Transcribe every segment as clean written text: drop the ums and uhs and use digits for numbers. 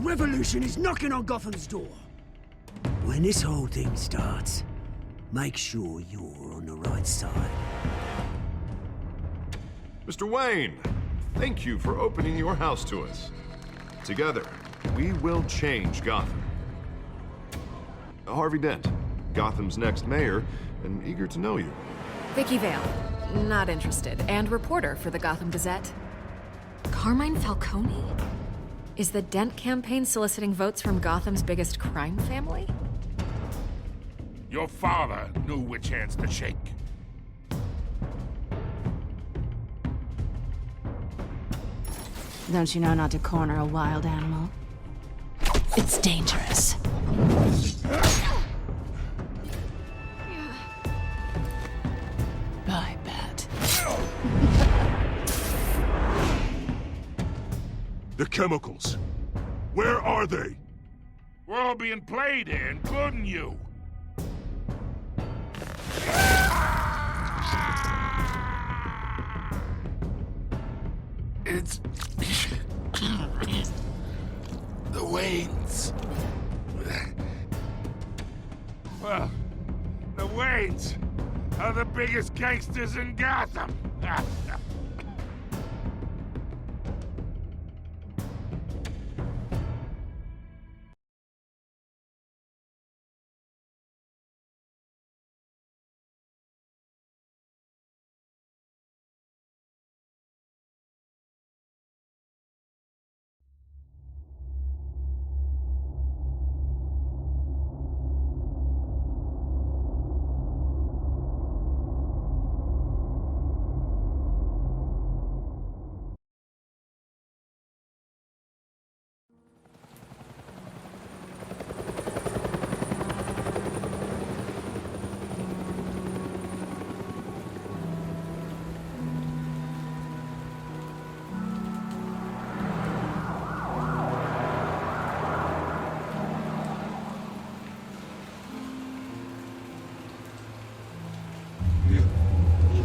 revolution is knocking on Gotham's door. When this whole thing starts, make sure you're on the right side. Mr. Wayne, thank you for opening your house to us. Together, we will change Gotham. Harvey Dent, Gotham's next mayor, and eager to know you. Vicky Vale, not interested, and reporter for the Gotham Gazette. Carmine Falcone? Is the Dent campaign soliciting votes from Gotham's biggest crime family? Your father knew which hands to shake. Don't you know not to corner a wild animal? It's dangerous. I bet. The chemicals. Where are they? We're all being played here, including you. It's... the Waynes. Well, the Waynes are the biggest gangsters in Gotham.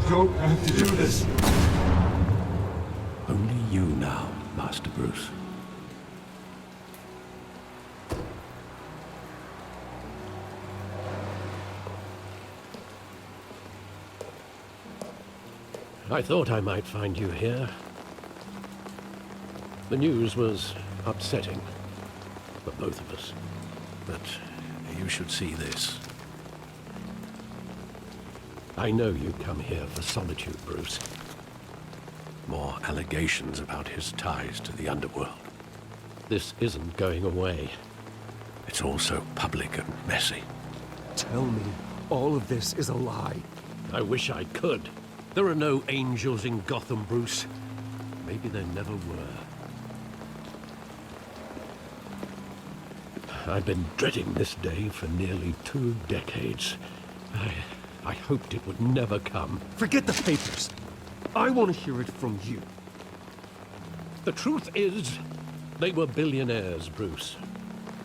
Don't have to do this. Only you now, Master Bruce. I thought I might find you here. The news was upsetting for both of us. But you should see this. I know you come here for solitude, Bruce. More allegations about his ties to the underworld. This isn't going away. It's all so public and messy. Tell me, all of this is a lie. I wish I could. There are no angels in Gotham, Bruce. Maybe there never were. I've been dreading this day for nearly 2 decades. I hoped it would never come. Forget the papers. I want to hear it from you. The truth is, they were billionaires, Bruce.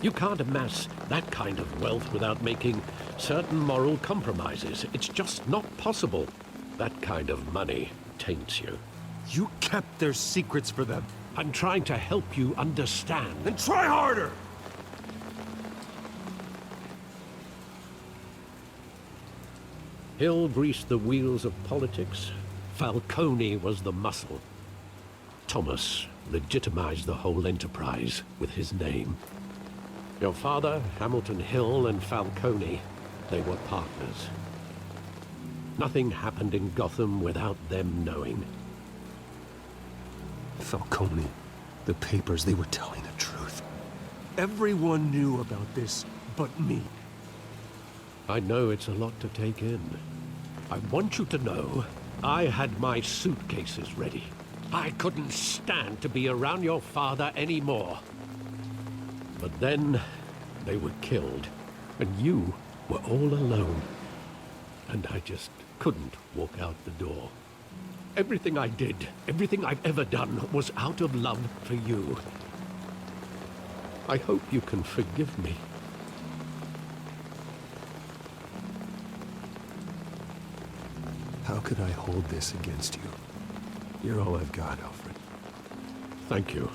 You can't amass that kind of wealth without making certain moral compromises. It's just not possible. That kind of money taints you. You kept their secrets for them. I'm trying to help you understand. Then try harder! Hill greased the wheels of politics. Falcone was the muscle. Thomas legitimized the whole enterprise with his name. Your father, Hamilton Hill, and Falcone, they were partners. Nothing happened in Gotham without them knowing. Falcone, the papers, they were telling the truth. Everyone knew about this but me. I know it's a lot to take in. I want you to know I had my suitcases ready. I couldn't stand to be around your father anymore. But then they were killed, and you were all alone. And I just couldn't walk out the door. Everything I did, everything I've ever done, was out of love for you. I hope you can forgive me. How could I hold this against you? You're all I've got, Alfred. Thank you.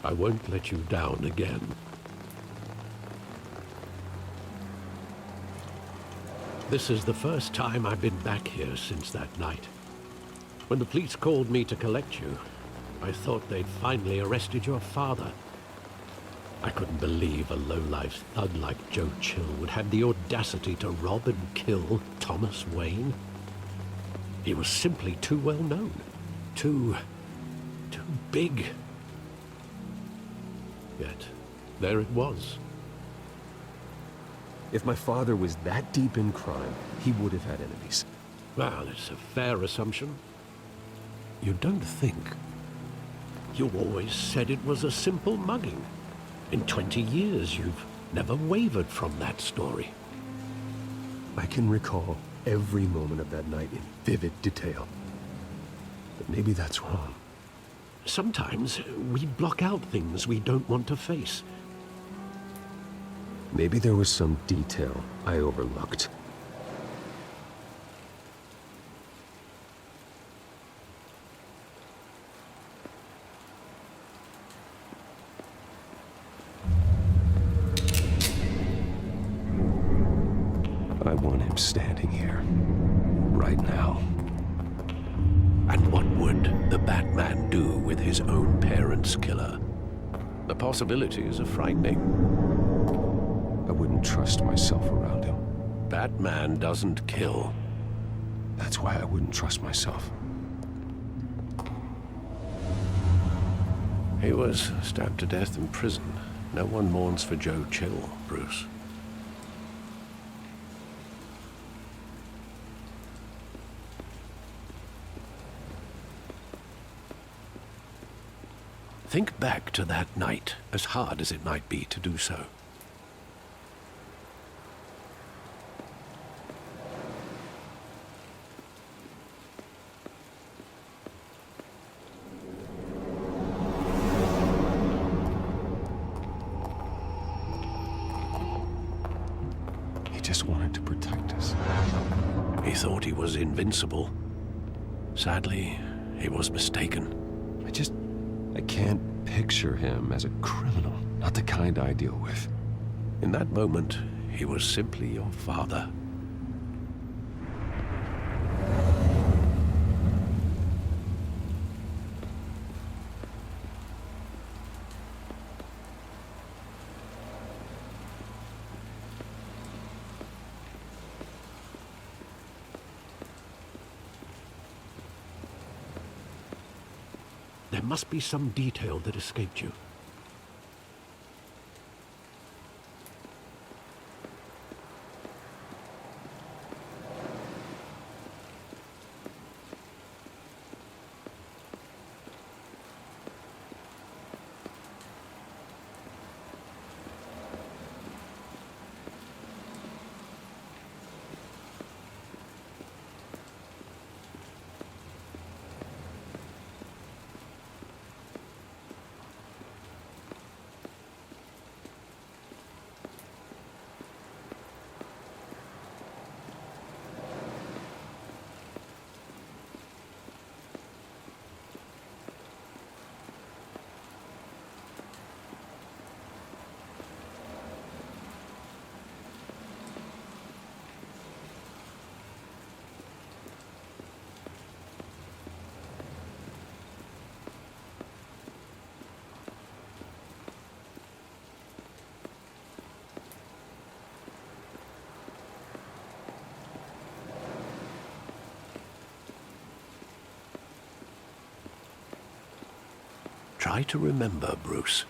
I won't let you down again. This is the first time I've been back here since that night. When the police called me to collect you, I thought they'd finally arrested your father. I couldn't believe a low-life thug like Joe Chill would have the audacity to rob and kill Thomas Wayne. He was simply too well known. Too big. Yet, there it was. If my father was that deep in crime, he would have had enemies. Well, it's a fair assumption. You don't think? You always said it was a simple mugging. In 20 years, you've never wavered from that story. I can recall every moment of that night in vivid detail. But maybe that's wrong. Sometimes we block out things we don't want to face. Maybe there was some detail I overlooked. I want him standing here, right now. And what would the Batman do with his own parents' killer? The possibilities are frightening. I wouldn't trust myself around him. Batman doesn't kill. That's why I wouldn't trust myself. He was stabbed to death in prison. No one mourns for Joe Chill, Bruce. Think back to that night, as hard as it might be to do so. He just wanted to protect us. He thought he was invincible. Sadly, he was mistaken. I can't picture him as a criminal. Not the kind I deal with. In that moment, he was simply your father. There must be some detail that escaped you. Try to remember, Bruce.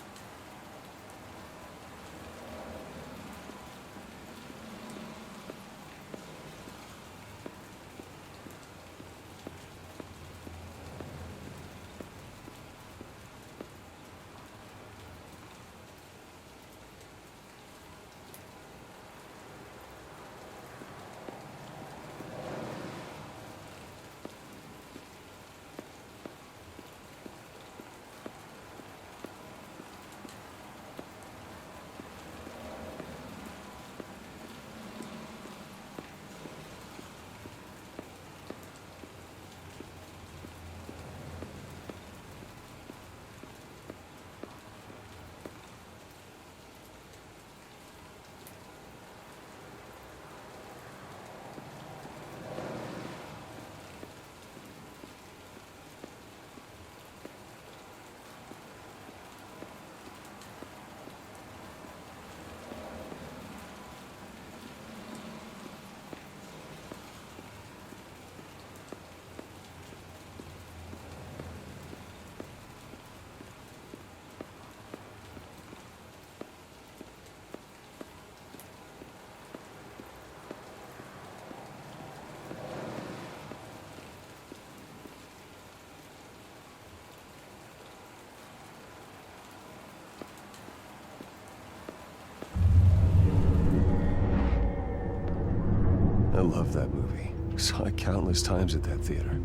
love that movie. Saw it countless times at that theater.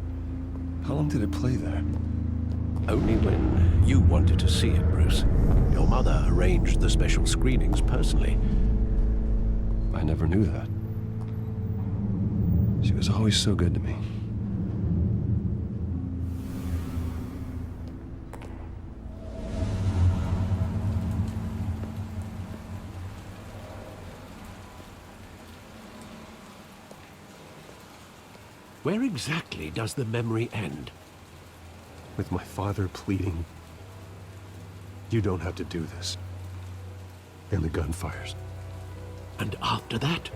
How long did it play there? Only when you wanted to see it, Bruce. Your mother arranged the special screenings personally. I never knew that. She was always so good to me. Where exactly does the memory end? With my father pleading, "You don't have to do this." And the gun fires. And after that?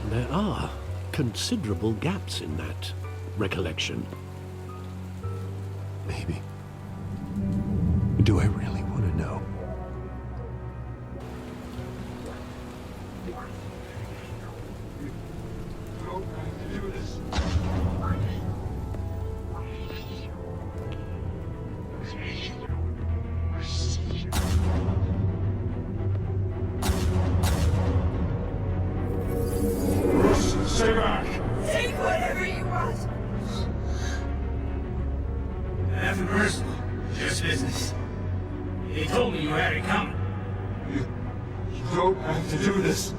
There are considerable gaps in that recollection. Maybe. Do I really want to know? Stay back! Take whatever you want. Nothing personal, just business. He told me you had it coming. You don't have to do this.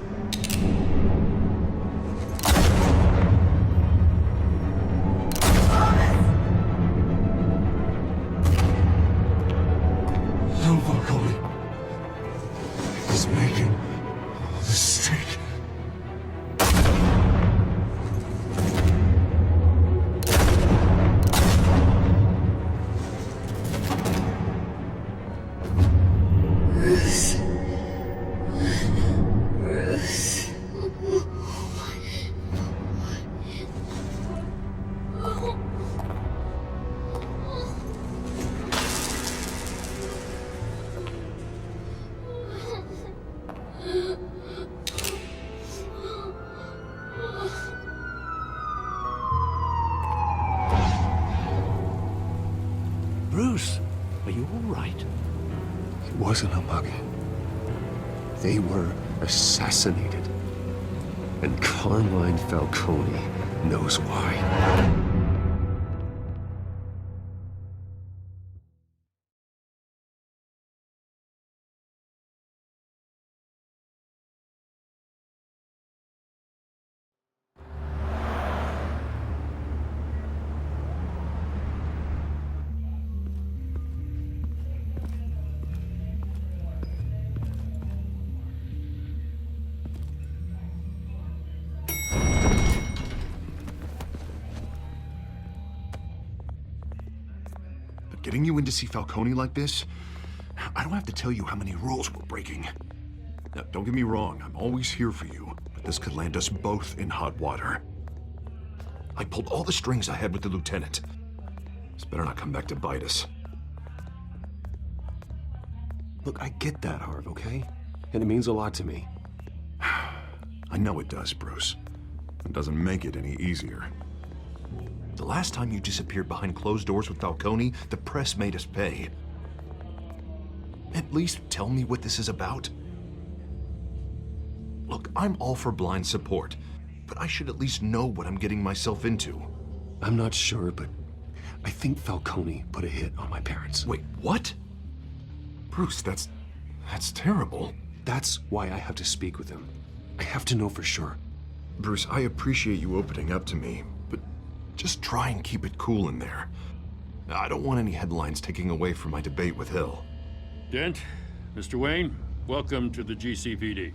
No, Falcone. He's making a mistake. Bruce, are you all right? It wasn't a mug. They were assassinated. And Carmine Falcone knows why. Getting you in to see Falcone like this, I don't have to tell you how many rules we're breaking. Now, don't get me wrong, I'm always here for you, but this could land us both in hot water. I pulled all the strings I had with the lieutenant. This better not come back to bite us. Look, I get that, Harv, okay? And it means a lot to me. I know it does, Bruce. It doesn't make it any easier. The last time you disappeared behind closed doors with Falcone, the press made us pay. At least tell me what this is about. Look, I'm all for blind support, but I should at least know what I'm getting myself into. I'm not sure, but I think Falcone put a hit on my parents. Wait, what? Bruce, that's terrible. That's why I have to speak with him. I have to know for sure. Bruce, I appreciate you opening up to me, but just try and keep it cool in there. I don't want any headlines taking away from my debate with Hill. Dent, Mr. Wayne, welcome to the GCPD.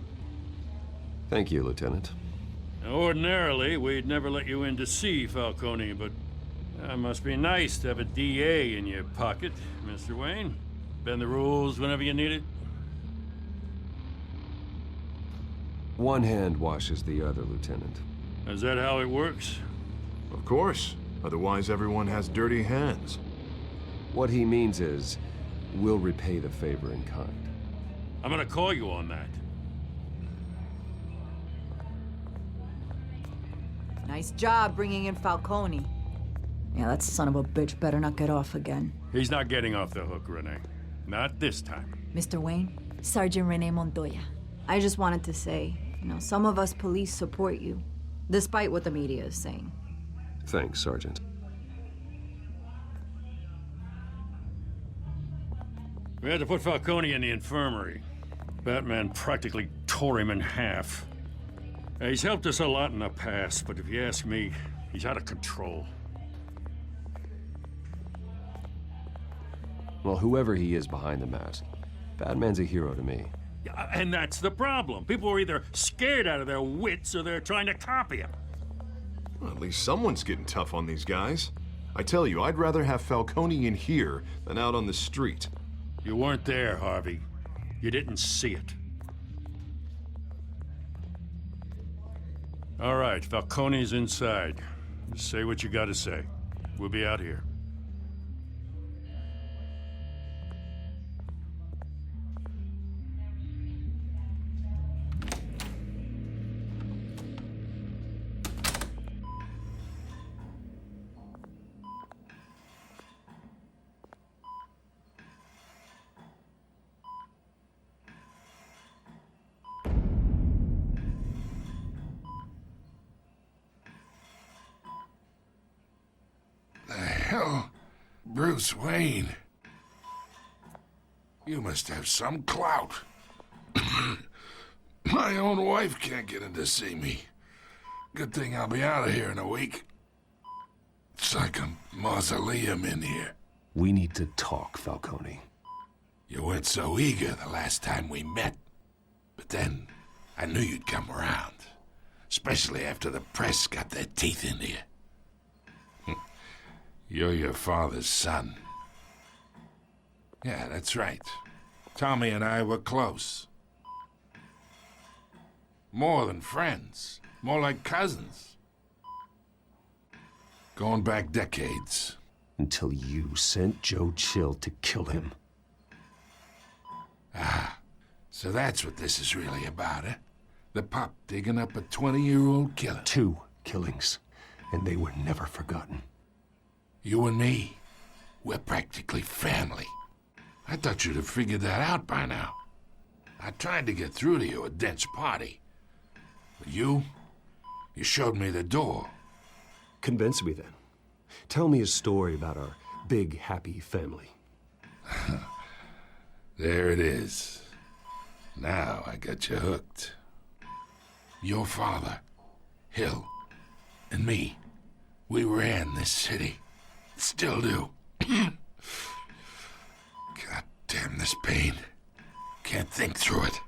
Thank you, Lieutenant. Now, ordinarily, we'd never let you in to see Falcone, but it must be nice to have a DA in your pocket, Mr. Wayne. Bend the rules whenever you need it. One hand washes the other, Lieutenant. Is that how it works? Of course. Otherwise, everyone has dirty hands. What he means is, we'll repay the favor in kind. I'm gonna call you on that. Nice job bringing in Falcone. Yeah, that son of a bitch better not get off again. He's not getting off the hook, Renee. Not this time. Mr. Wayne, Sergeant Renee Montoya. I just wanted to say, Some of us police support you, despite what the media is saying. Thanks, Sergeant. We had to put Falcone in the infirmary. Batman practically tore him in half. He's helped us a lot in the past, but if you ask me, he's out of control. Well, whoever he is behind the mask, Batman's a hero to me. And that's the problem. People are either scared out of their wits or they're trying to copy him. Well, at least someone's getting tough on these guys. I tell you, I'd rather have Falcone in here than out on the street. You weren't there, Harvey. You didn't see it. All right, Falcone's inside. Just say what you gotta say. We'll be out here. Hell, Bruce Wayne. You must have some clout. My own wife can't get in to see me. Good thing I'll be out of here in a week. It's like a mausoleum in here. We need to talk, Falcone. You weren't so eager the last time we met. But then, I knew you'd come around. Especially after the press got their teeth into you. You're your father's son. Yeah, that's right. Tommy and I were close. More than friends. More like cousins. Going back decades. Until you sent Joe Chill to kill him. Ah, so that's what this is really about, eh? The pup digging up a 20-year-old killer. 2 killings, and they were never forgotten. You and me, we're practically family. I thought you'd have figured that out by now. I tried to get through to you at Dent's party. But you showed me the door. Convince me then. Tell me a story about our big, happy family. There it is. Now I got you hooked. Your father, Hill, and me, we ran this city. Still do. God damn this pain. Can't think through it.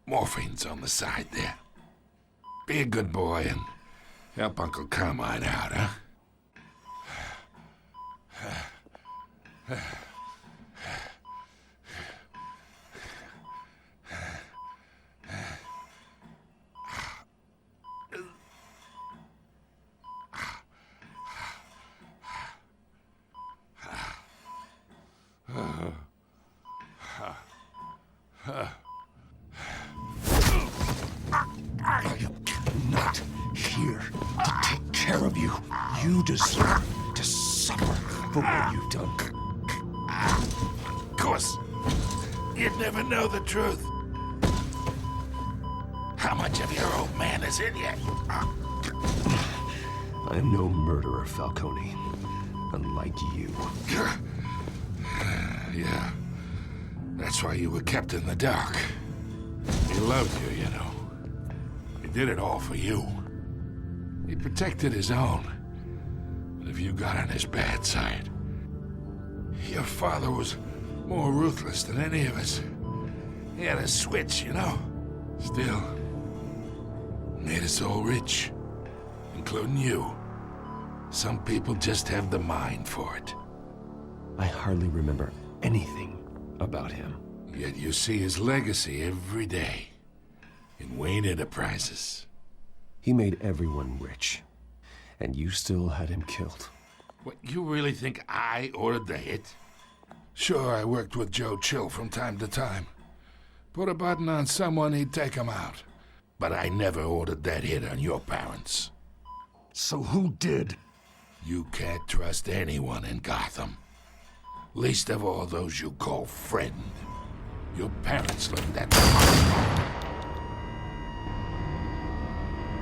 Morphine's on the side there. Be a good boy and help Uncle Carmine out, huh? I am not here to take care of you. You deserve to suffer for what you've done. Of course, you'd never know the truth. How much of your old man is in you? I am no murderer, Falcone. Unlike you. Yeah. That's why you were kept in the dark. He loved you, you know. He did it all for you. He protected his own. But if you got on his bad side, your father was more ruthless than any of us. He had a switch, you know. Still, made us all rich, including you. Some people just have the mind for it. I hardly remember anything about him. Yet you see his legacy every day in Wayne Enterprises. He made everyone rich, and you still had him killed. What, you really think I ordered the hit? Sure, I worked with Joe Chill from time to time. Put a button on someone, he'd take him out. But I never ordered that hit on your parents. So who did? You can't trust anyone in Gotham. Least of all those you call friend. Your parents learned that.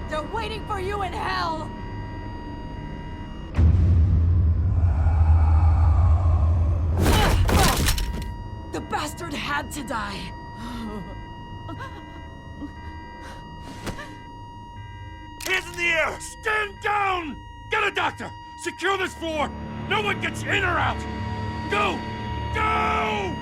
They're waiting for you in hell! The bastard had to die! Hands in the air! Stand down! Get a doctor! Secure this floor! No one gets in or out! Go! Go!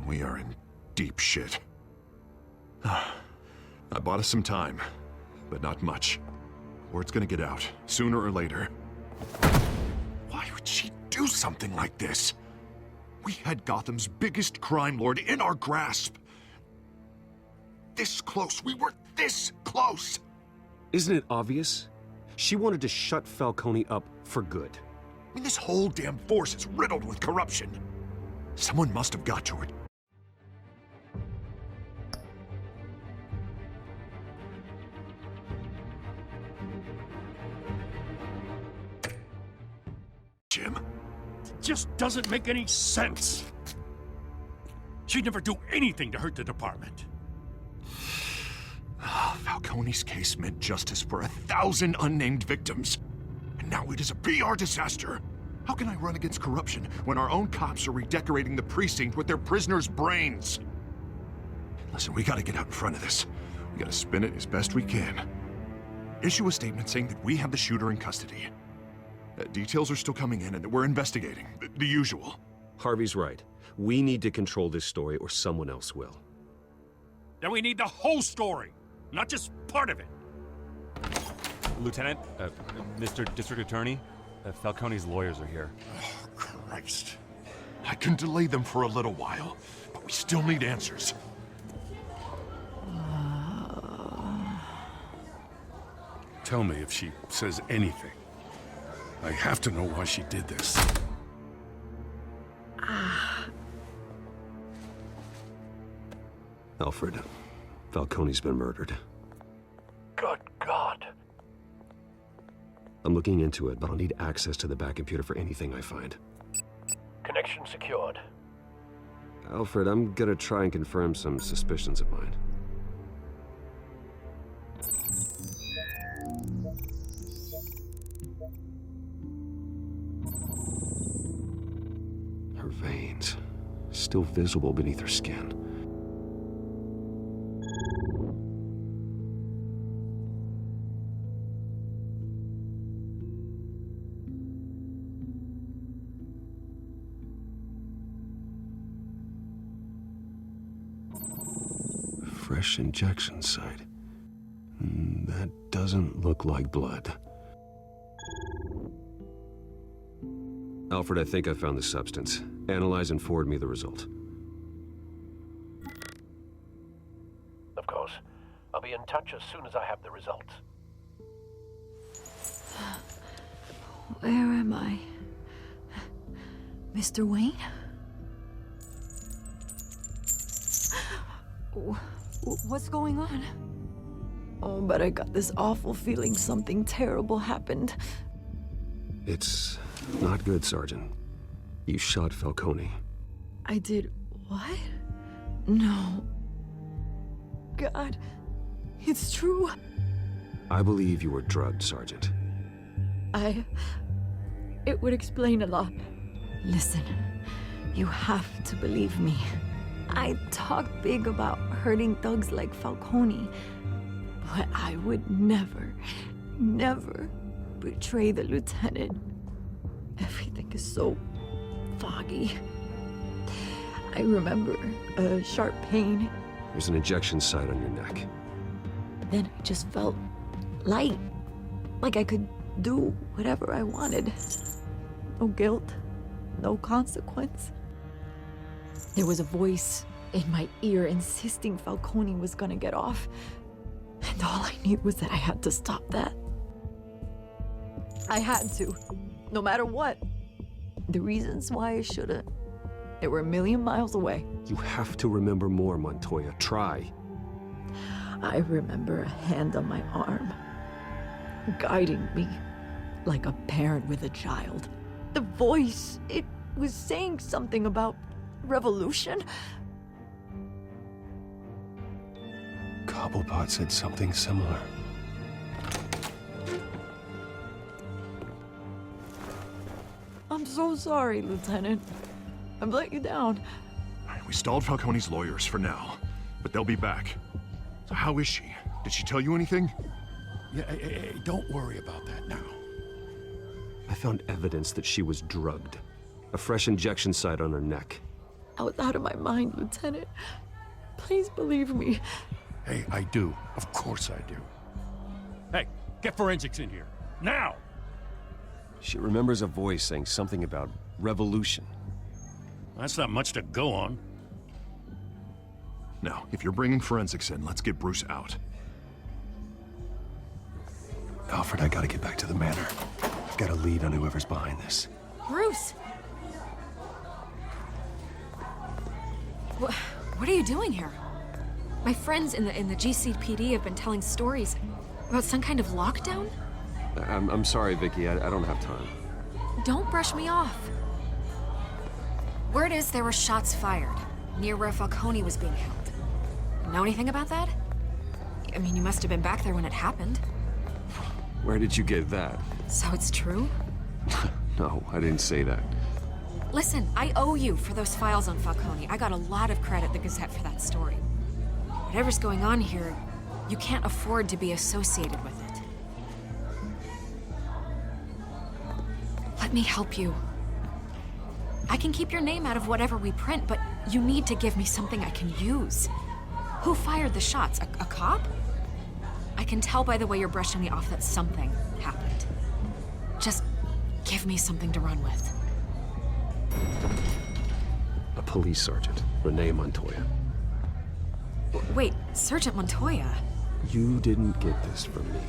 We are in deep shit. I bought us some time, but not much. Word's gonna get out, sooner or later. Why would she do something like this? We had Gotham's biggest crime lord in our grasp. This close. We were this close. Isn't it obvious? She wanted to shut Falcone up for good. I mean, this whole damn force is riddled with corruption. Someone must have got to her. Jim? Just doesn't make any sense. She'd never do anything to hurt the department. Falcone's case meant justice for 1,000 unnamed victims. And now it is a PR disaster. How can I run against corruption when our own cops are redecorating the precinct with their prisoners' brains? Listen, we gotta get out in front of this. We gotta spin it as best we can. Issue a statement saying that we have the shooter in custody. Details are still coming in and that we're investigating. The usual. Harvey's right. We need to control this story or someone else will. Then we need the whole story, not just part of it. Lieutenant, Mr. District Attorney, Falcone's lawyers are here. Oh, Christ. I can delay them for a little while, but we still need answers. Tell me if she says anything. I have to know why she did this. Alfred, Falcone's been murdered. Good God. I'm looking into it, but I'll need access to the back computer for anything I find. Connection secured. Alfred, I'm gonna try and confirm some suspicions of mine. Her veins, still visible beneath her skin. Fresh injection site. That doesn't look like blood. Alfred, I think I found the substance. Analyze and forward me the result. Of course. I'll be in touch as soon as I have the results. Where am I? Mr. Wayne? What's going on? Oh, but I got this awful feeling something terrible happened. It's not good, Sergeant. You shot Falcone. I did what? No. God, it's true. I believe you were drugged, Sergeant. It would explain a lot. Listen, you have to believe me. I talk big about hurting thugs like Falcone, but I would never betray the lieutenant. Everything is so foggy. I remember a sharp pain. There's an injection site on your neck. Then I just felt light, like I could do whatever I wanted. No guilt, no consequence. There was a voice in my ear insisting Falcone was gonna get off. And all I knew was that I had to stop that. I had to, no matter what. The reasons why I shouldn't, they were a million miles away. You have to remember more, Montoya. Try. I remember a hand on my arm, guiding me like a parent with a child. The voice, it was saying something about revolution. Cobblepot said something similar. I'm so sorry, Lieutenant. I've let you down. We stalled Falcone's lawyers for now, but they'll be back. So how is she? Did she tell you anything? Yeah, hey, don't worry about that now. I found evidence that she was drugged. A fresh injection site on her neck. I was out of my mind, Lieutenant. Please believe me. Hey, I do. Of course I do. Hey, get forensics in here. Now! She remembers a voice saying something about revolution. That's not much to go on. Now, if you're bringing forensics in, let's get Bruce out. Alfred, I gotta get back to the manor. I've got a lead on whoever's behind this. Bruce! What are you doing here? My friends in the GCPD have been telling stories about some kind of lockdown? I'm sorry, Vicky. I don't have time. Don't brush me off. Word is there were shots fired near where Falcone was being held. Know anything about that? I mean, you must have been back there when it happened. Where did you get that? So it's true? No, I didn't say that. Listen, I owe you for those files on Falcone. I got a lot of credit at the Gazette for that story. Whatever's going on here, you can't afford to be associated with it. Let me help you. I can keep your name out of whatever we print, but you need to give me something I can use. Who fired the shots? A cop? I can tell by the way you're brushing me off that something happened. Just give me something to run with. A police sergeant, Renee Montoya. Wait, Sergeant Montoya? You didn't get this from me.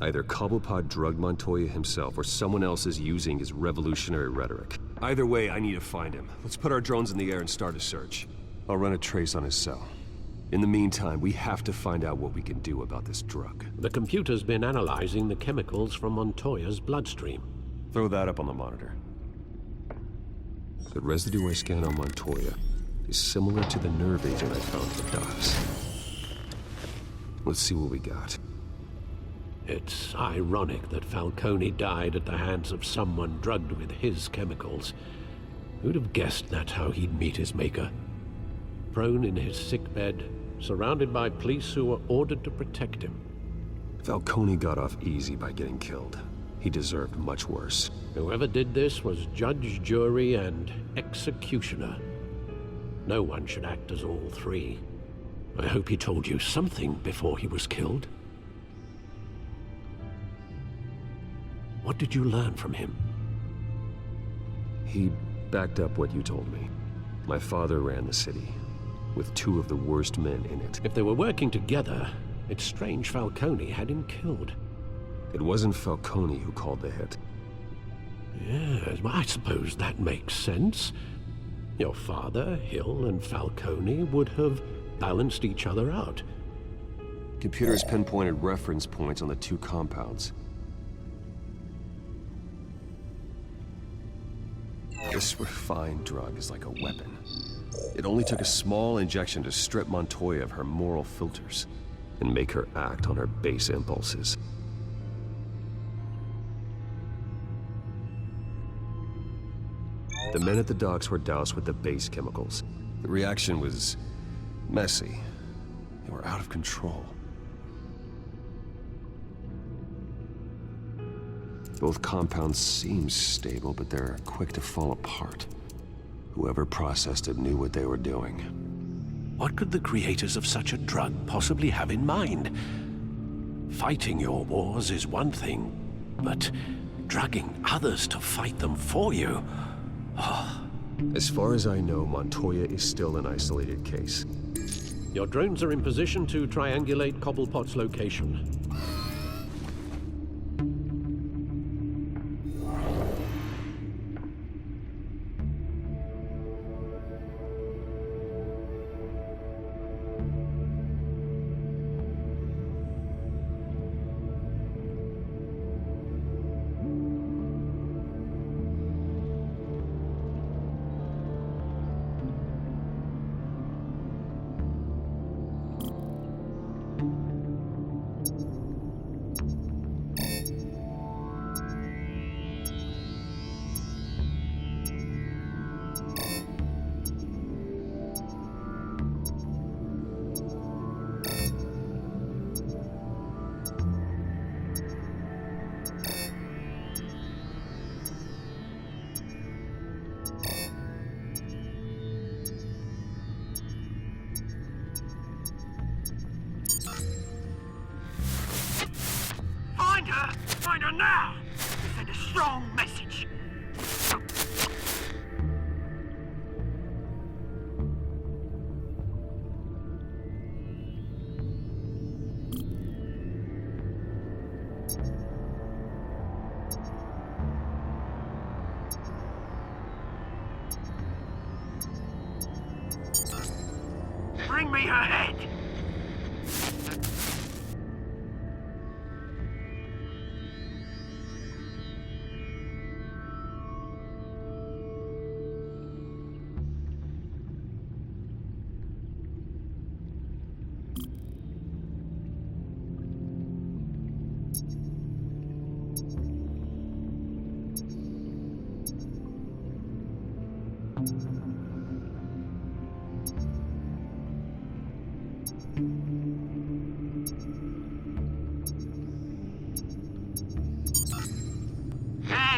Either Cobblepot drugged Montoya himself, or someone else is using his revolutionary rhetoric. Either way, I need to find him. Let's put our drones in the air and start a search. I'll run a trace on his cell. In the meantime, we have to find out what we can do about this drug. The computer's been analyzing the chemicals from Montoya's bloodstream. Throw that up on the monitor. The residue I scanned on Montoya is similar to the nerve agent I found at the docks. Let's see what we got. It's ironic that Falcone died at the hands of someone drugged with his chemicals. Who'd have guessed that's how he'd meet his maker? Prone in his sickbed, surrounded by police who were ordered to protect him. Falcone got off easy by getting killed. He deserved much worse. Whoever did this was judge, jury, and executioner. No one should act as all three. I hope he told you something before he was killed. What did you learn from him? He backed up what you told me. My father ran the city, with two of the worst men in it. If they were working together, it's strange Falcone had him killed. It wasn't Falcone who called the hit. Yes, well, I suppose that makes sense. Your father, Hill, and Falcone would have balanced each other out. Computers pinpointed reference points on the two compounds. This refined drug is like a weapon. It only took a small injection to strip Montoya of her moral filters and make her act on her base impulses. The men at the docks were doused with the base chemicals. The reaction was messy. They were out of control. Both compounds seem stable, but they're quick to fall apart. Whoever processed it knew what they were doing. What could the creators of such a drug possibly have in mind? Fighting your wars is one thing, but drugging others to fight them for you? As far as I know, Montoya is still an isolated case. Your drones are in position to triangulate Cobblepot's location. Find her now! We send a strong message. Bring me her head!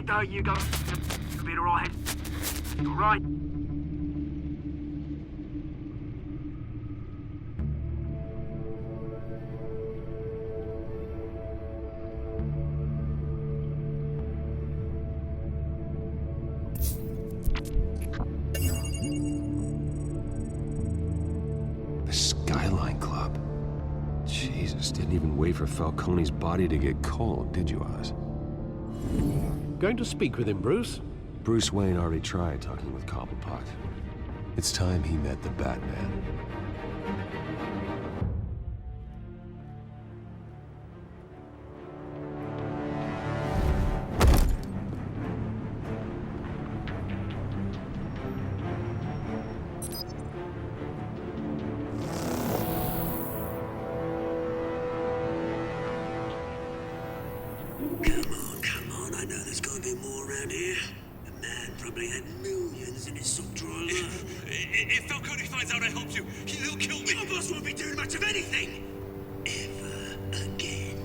There you go. You'll be alright. Alright. The Skyline Club. Jesus, didn't even wait for Falcone's body to get cold, did you, Oz? Going to speak with him, Bruce? Bruce Wayne already tried talking with Cobblepot. It's time he met the Batman. Come on, I know there's gotta be more around here. The man probably had millions in his sock drawer alone. If Falcone finds out I helped you, he'll kill me. Your boss won't be doing much of anything! Ever again.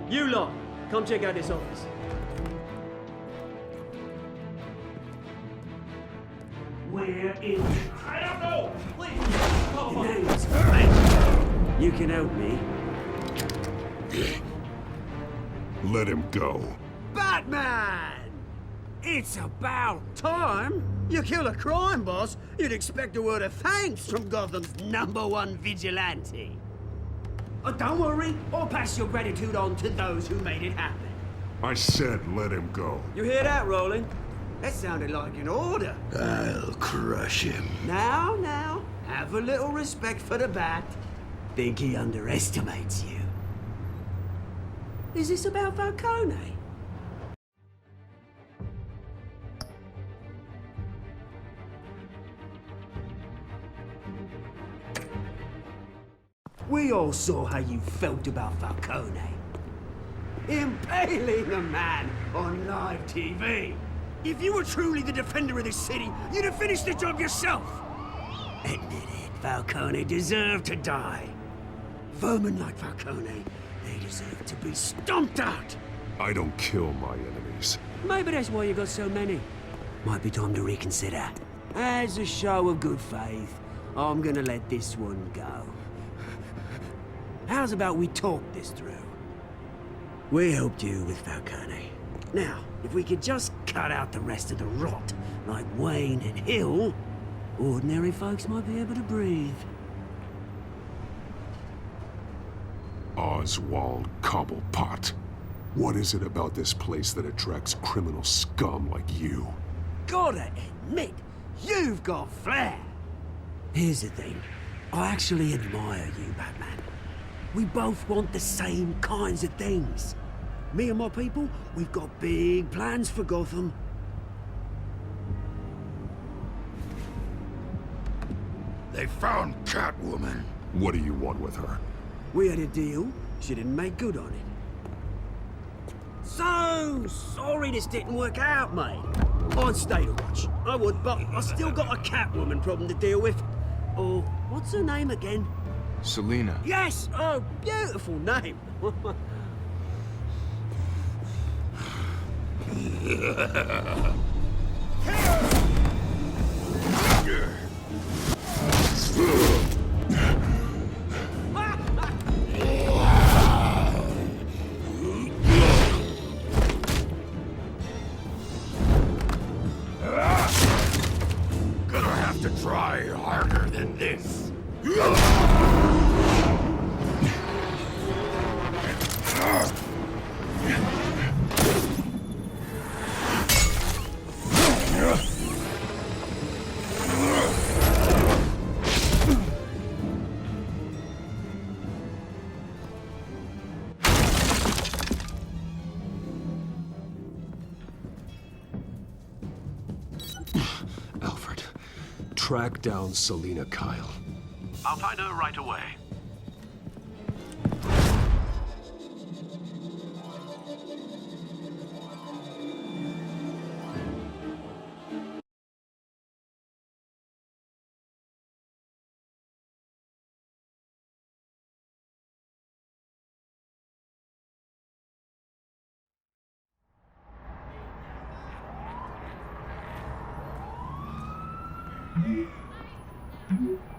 You lot, come check out this office. We're in. I don't know! Please! Your name's Batman. You can help me. Let him go. Batman! It's about time. You kill a crime boss, you'd expect a word of thanks from Gotham's #1 vigilante. Oh, don't worry, I'll pass your gratitude on to those who made it happen. I said let him go. You hear that, Roland? That sounded like an order. I'll crush him. Now, have a little respect for the Bat. Think he underestimates you. Is this about Falcone? We all saw how you felt about Falcone. Impaling a man on live TV. If you were truly the defender of this city, you'd have finished the job yourself. Admit it, Falcone deserved to die. Vermin like Falcone, they deserve to be stomped out. I don't kill my enemies. Maybe that's why you got so many. Might be time to reconsider. As a show of good faith, I'm gonna let this one go. How's about we talk this through? We helped you with Falcone. Now, if we could just cut out the rest of the rot, like Wayne and Hill, ordinary folks might be able to breathe. Oswald Cobblepot. What is it about this place that attracts criminal scum like you? Gotta admit, you've got flair. Here's the thing. I actually admire you, Batman. We both want the same kinds of things. Me and my people, we've got big plans for Gotham. They found Catwoman. What do you want with her? We had a deal. She didn't make good on it. So sorry this didn't work out, mate. I'd stay to watch. I would, but I still got a Catwoman problem to deal with. Oh, what's her name again? Selina. Yes! Oh, beautiful name. Gonna have to try harder than this. Alfred, track down Selina Kyle. I'll find her right away. Mm-hmm.